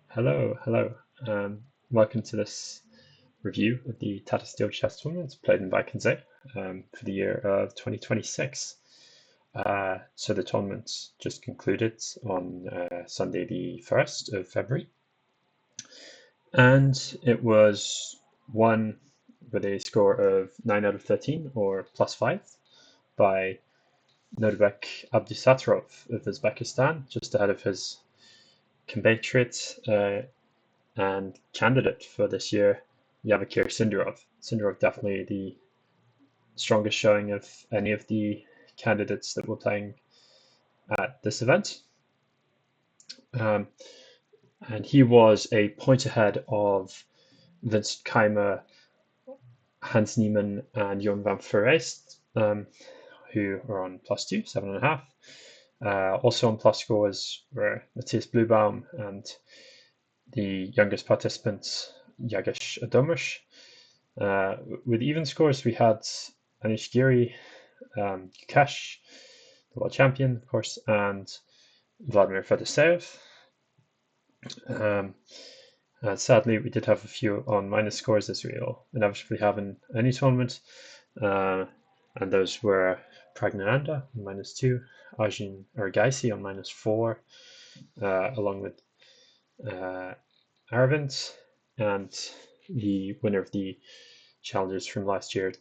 Hello. Welcome to this review of the Tata Steel Chess Tournament played in Vaikensee for the year of 2026. So the tournament just concluded on Sunday, the 1st of February, and it was won with a score of 9 out of 13 or +5 by Nodirbek Abdusattorov of Uzbekistan, just ahead of his compatriot and candidate for this year, Yavakir Sindarov. Sindarov definitely the strongest showing of any of the candidates that were playing at this event. Um, and he was a point ahead of Vincent Keimer, Hans Niemann, and Jon van Foreest, who are on +2, 7.5. Also on plus scores were Matthias Bluebaum and the youngest participant, Jagesh Adomush. With even scores, we had Anish Giri, Yukesh, the world champion, of course, and Vladimir Fedoseev. Sadly, we did have a few on minus scores, as we'll inevitably have in any tournament, and those were Pragnananda on -2, Arjun Argaisi on -4, along with Aravind, and the winner of the challengers from last year,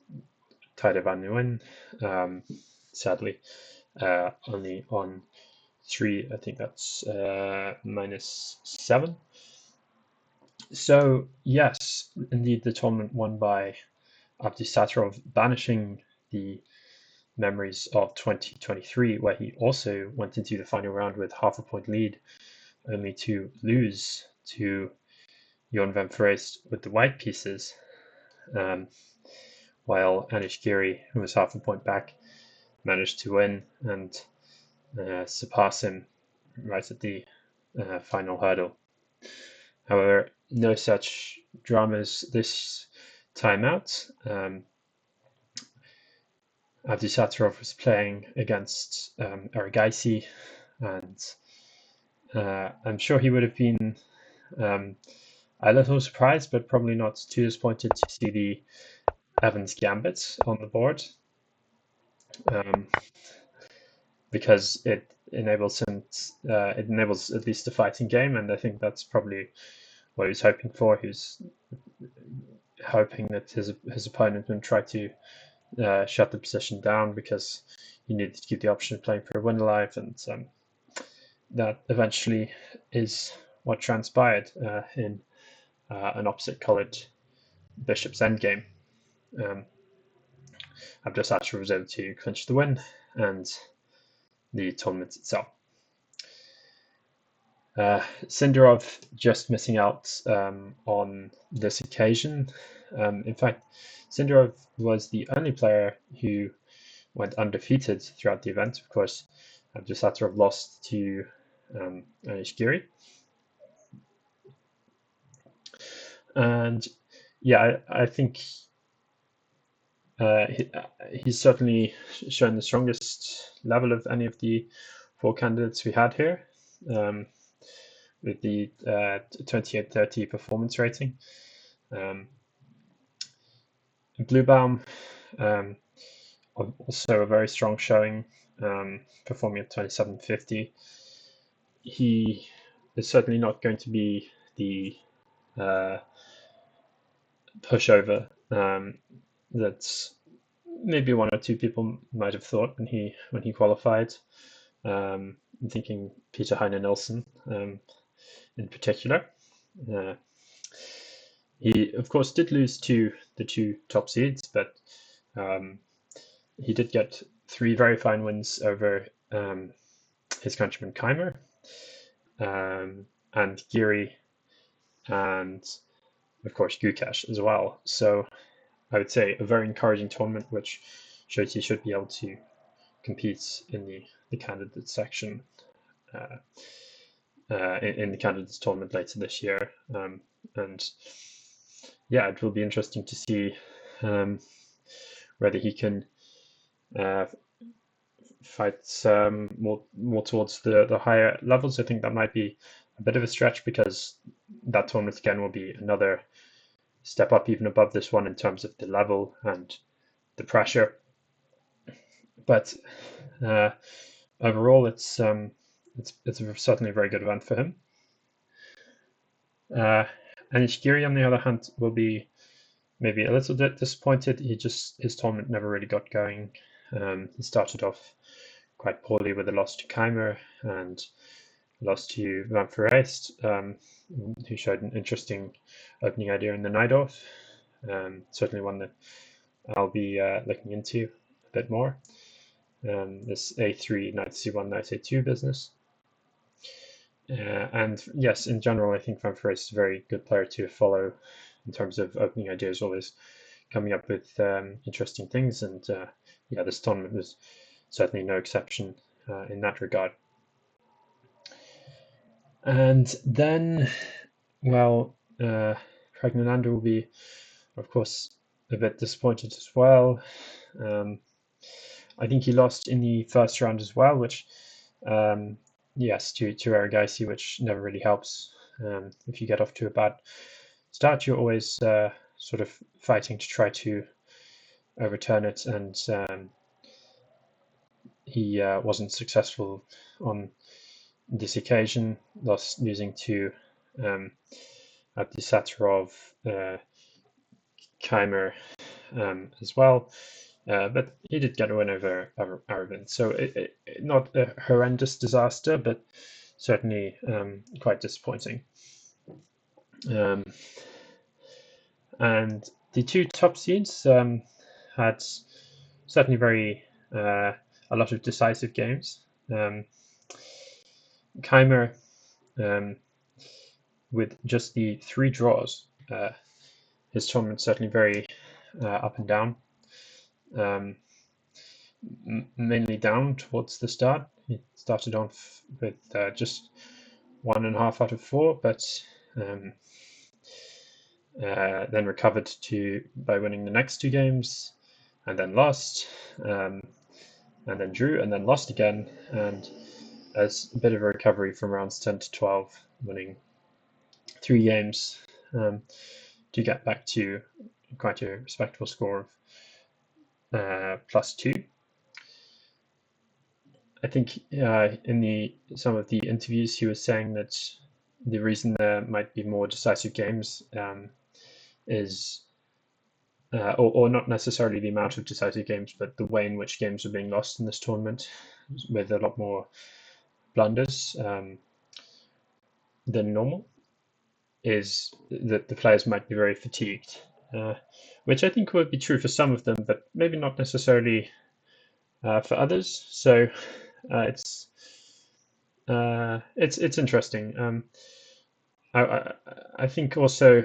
Taida van Nguyen, sadly, only on 3, I think that's -7. So, yes, indeed, the tournament won by Abdusattorov, banishing the memories of 2023, where he also went into the final round with half a point lead, only to lose to Jon van Foreest with the white pieces, while Anish Giri, who was half a point back, managed to win and surpass him right at the final hurdle. However, no such dramas this time out. Abdusattorov was playing against Aragaisi, and I'm sure he would have been a little surprised, but probably not too disappointed to see the Evans Gambit on the board, because it enables at least a fighting game, and I think that's probably what he was hoping for. He was hoping that his opponent would try to shut the position down, because he needed to keep the option of playing for a win alive, and that eventually is what transpired in an opposite-colored bishop's endgame. Abdusattorov was able to clinch the win and the tournament itself. Sindarov just missing out on this occasion. In fact, Sindarov was the only player who went undefeated throughout the event. Of course, Abdusattorov lost to Anish Giri. And yeah, I think he's certainly shown the strongest level of any of the 4 candidates we had here, with the 2830 performance rating. Bluebaum, also a very strong showing, performing at 2750. He is certainly not going to be the pushover that maybe 1 or 2 people might have thought when he qualified. I'm thinking Peter Heine Nielsen in particular. He, of course, did lose to the 2 top seeds, but he did get 3 very fine wins over his countryman Keimer, and Giri, and of course Gukesh as well. So I would say a very encouraging tournament, which shows he should be able to compete in the candidate section in the candidates tournament later this year. And yeah, it will be interesting to see whether he can fight more towards the higher levels. I think that might be a bit of a stretch because that tournament again will be another step up even above this one in terms of the level and the pressure. But overall, it's certainly a very good event for him. And Ishigiri, on the other hand, will be maybe a little bit disappointed. His tournament never really got going. He started off quite poorly with a loss to Keimer and lost to Van Foreest, who showed an interesting opening idea in the Najdorf. Certainly one that I'll be looking into a bit more. This A3, knight C1, knight A2 business. And yes, in general, I think Van Foreest is a very good player to follow in terms of opening ideas, always coming up with interesting things. And yeah, this tournament was certainly no exception in that regard. And then, well, Praggnanandhaa will be, of course, a bit disappointed as well. I think he lost in the first round as well, which, yes, to Erigaisi, which never really helps. If you get off to a bad start, you're always sort of fighting to try to overturn it, and he wasn't successful on this occasion, losing to Abdusattorov, Keimer as well. But he did get a win over Arabin. So not a horrendous disaster, but certainly quite disappointing. And the two top seeds had certainly a lot of decisive games. Keimer, with just the 3 draws, his tournament certainly very up and down. Mainly down towards the start. He started off with just 1.5 out of 4, but then recovered by winning the next 2 games, and then lost, and then drew, and then lost again, and as a bit of a recovery from rounds 10 to 12, winning 3 games to get back to quite a respectable score of +2. I think in some of the interviews he was saying that the reason there might be more decisive games is, or not necessarily the amount of decisive games, but the way in which games are being lost in this tournament, with a lot more blunders than normal, is that the players might be very fatigued, which I think would be true for some of them, but maybe not necessarily for others. So it's interesting. I think also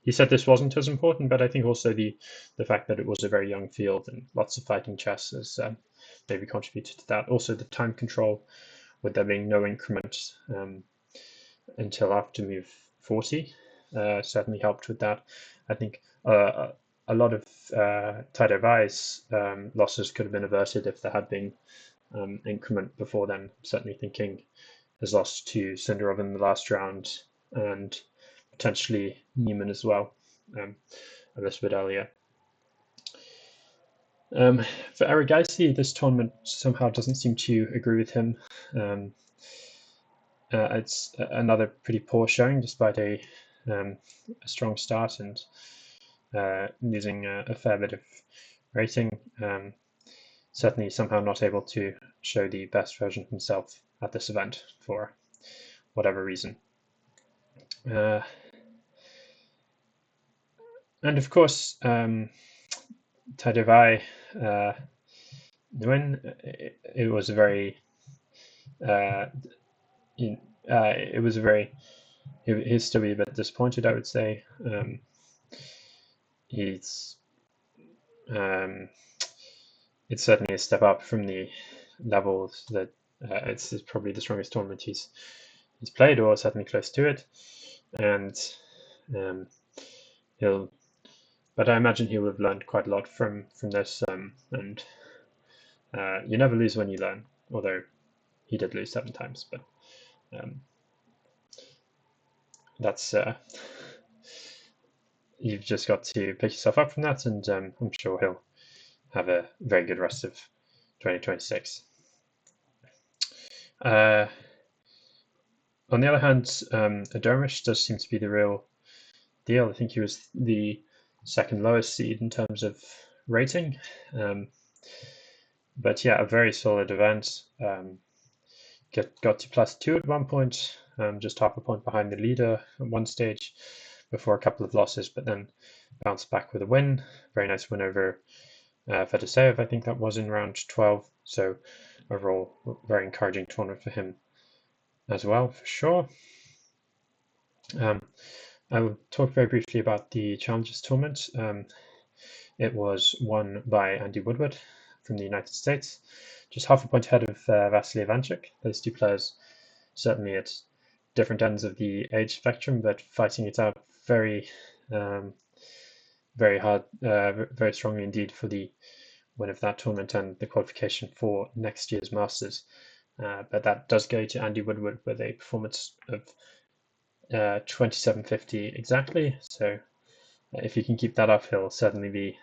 he said this wasn't as important, but I think also the fact that it was a very young field and lots of fighting chess has maybe contributed to that. Also, the time control, with there being no increment until after move 40, certainly helped with that. I think a lot of Tata Wijk's losses could have been averted if there had been increment before then. I'm certainly thinking his loss to Sindarov in the last round, and potentially Neiman as well, a little bit earlier. For Erigaisi, this tournament somehow doesn't seem to agree with him. It's another pretty poor showing, despite a strong start and losing a fair bit of rating. Certainly somehow not able to show the best version of himself at this event for whatever reason. And of course, Tadevai, when it was a very, he's still a bit disappointed, I would say. It's certainly a step up from the levels that it's probably the strongest tournament he's played, or certainly close to it. And but I imagine he will have learned quite a lot from this. And you never lose when you learn, although he did lose 7 times. But that's you've just got to pick yourself up from that, and I'm sure he'll have a very good rest of 2026. On the other hand, Dermish does seem to be the real deal. I think he was the second lowest seed in terms of rating. But yeah, a very solid event. Got to +2 at one point, just half a point behind the leader at one stage before a couple of losses, but then bounced back with a win. Very nice win over Fedoseev, I think that was in round 12. So overall, very encouraging tournament for him as well, for sure. I will talk very briefly about the Challengers tournament. It was won by Andy Woodward from the United States, just half a point ahead of Vasily Ivanchuk. Those two players certainly at different ends of the age spectrum, but fighting it out very, very hard, very strongly indeed for the win of that tournament and the qualification for next year's Masters. But that does go to Andy Woodward with a performance of 2750 exactly. So if he can keep that up, he'll certainly be.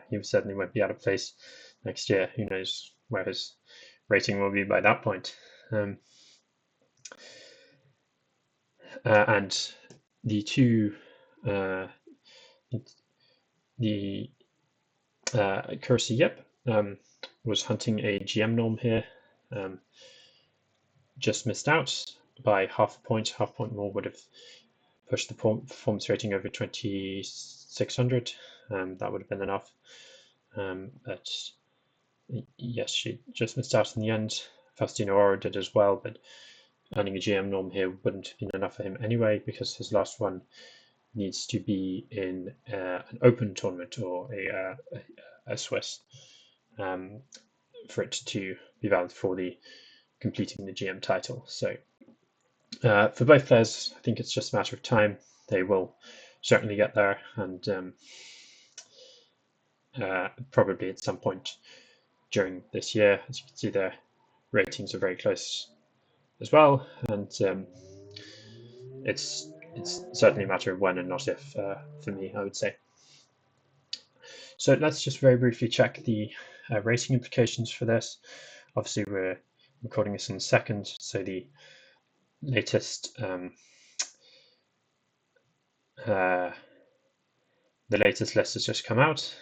He certainly won't be out of place next year. Who knows where his rating will be by that point. And the two, the Kersey Yip was hunting a GM norm here. Just missed out by half a point. Half a point more would have pushed the performance rating over 2600. That would have been enough. But yes, she just missed out in the end. Faustino Oro did as well, but earning a GM norm here wouldn't have been enough for him anyway, because his last one needs to be in an open tournament or a Swiss for it to be valid for the completing the GM title. So for both players, I think it's just a matter of time. They will certainly get there, and probably at some point during this year. As you can see, their ratings are very close as well, and it's certainly a matter of when and not if for me, I would say. So let's just very briefly check the rating implications for this. Obviously, we're recording this in the second, so the latest list has just come out.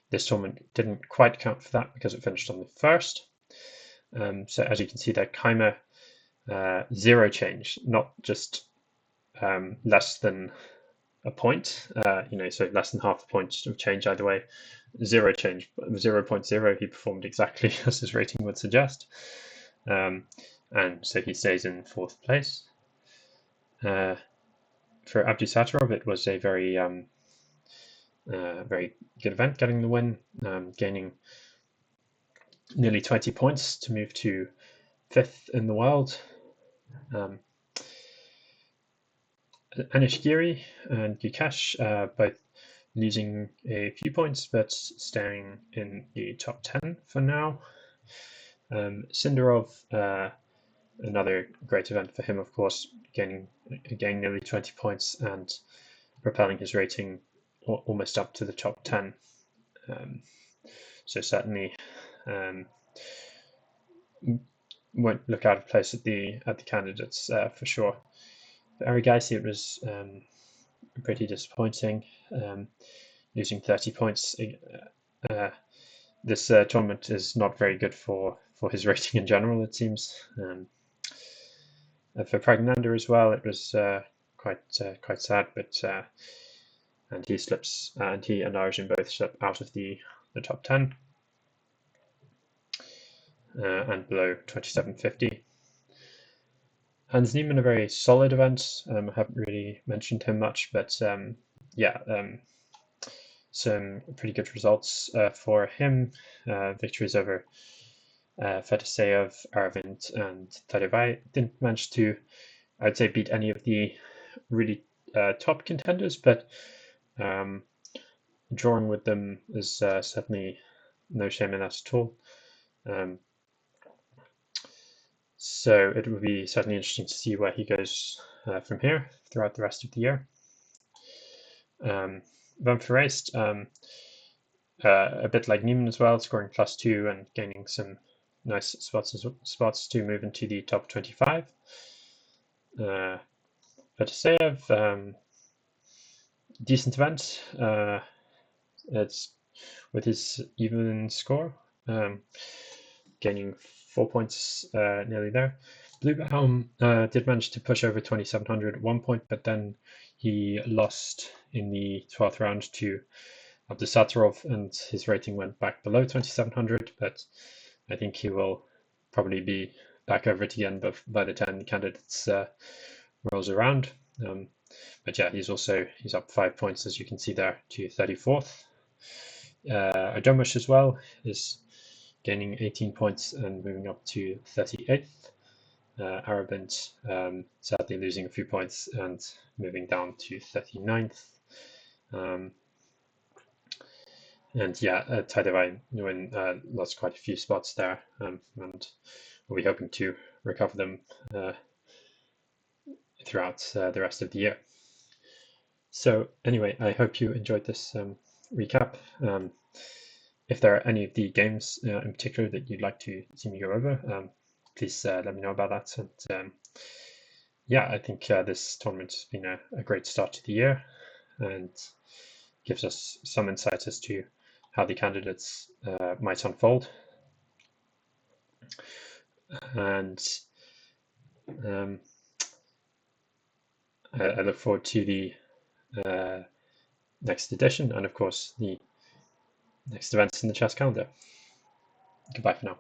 This tournament didn't quite count for that because it finished on the first. So as you can see there, Keimer, 0 change, not just less than a point, so less than half a point of change either way. 0 change, 0.0, he performed exactly as his rating would suggest. And so he stays in 4th place. For Abdusattorov, it was a very very good event, getting the win, gaining nearly 20 points to move to 5th in the world. Anish Giri and Gukesh both losing a few points, but staying in the top 10 for now. Sindarov, another great event for him, of course, gaining nearly 20 points and propelling his rating almost up to the top 10. So certainly won't look out of place at the candidates for sure. For Arigaisi, it was pretty disappointing, losing 30 points. This tournament is not very good for his rating in general, it seems. For Pragnander as well, it was quite sad, but and he slips, and he and Arjun both slip out of the top 10 and below 2750. Hans Niemann, a very solid event. I haven't really mentioned him much, but some pretty good results for him. Victories over Fedoseev, Arvind, and Tadevai. Didn't manage to, I'd say, beat any of the really top contenders, but drawing with them is certainly no shame in that at all. So it will be certainly interesting to see where he goes from here throughout the rest of the year. Van Verreest, a bit like Neiman as well, scoring +2 and gaining some nice spots to move into the top 25. Vatasev, decent event. It's with his even score, gaining 4 points nearly there. Bluebaum did manage to push over 2700 at one point, but then he lost in the 12th round to Abdusattorov, and his rating went back below 2700. But I think he will probably be back over it again by the time the candidates rolls around. But yeah, he's up 5 points, as you can see there, to 34th. Adomush as well is gaining 18 points and moving up to 38th. Arabint sadly losing a few points and moving down to 39th. And yeah, Taidewain lost quite a few spots there, and we'll be hoping to recover them throughout the rest of the year. So anyway, I hope you enjoyed this recap. If there are any of the games in particular that you'd like to see me go over, please let me know about that. And yeah, I think this tournament has been a great start to the year and gives us some insight as to how the candidates might unfold. And I look forward to the next edition and, of course, the next events in the chess calendar. Goodbye for now.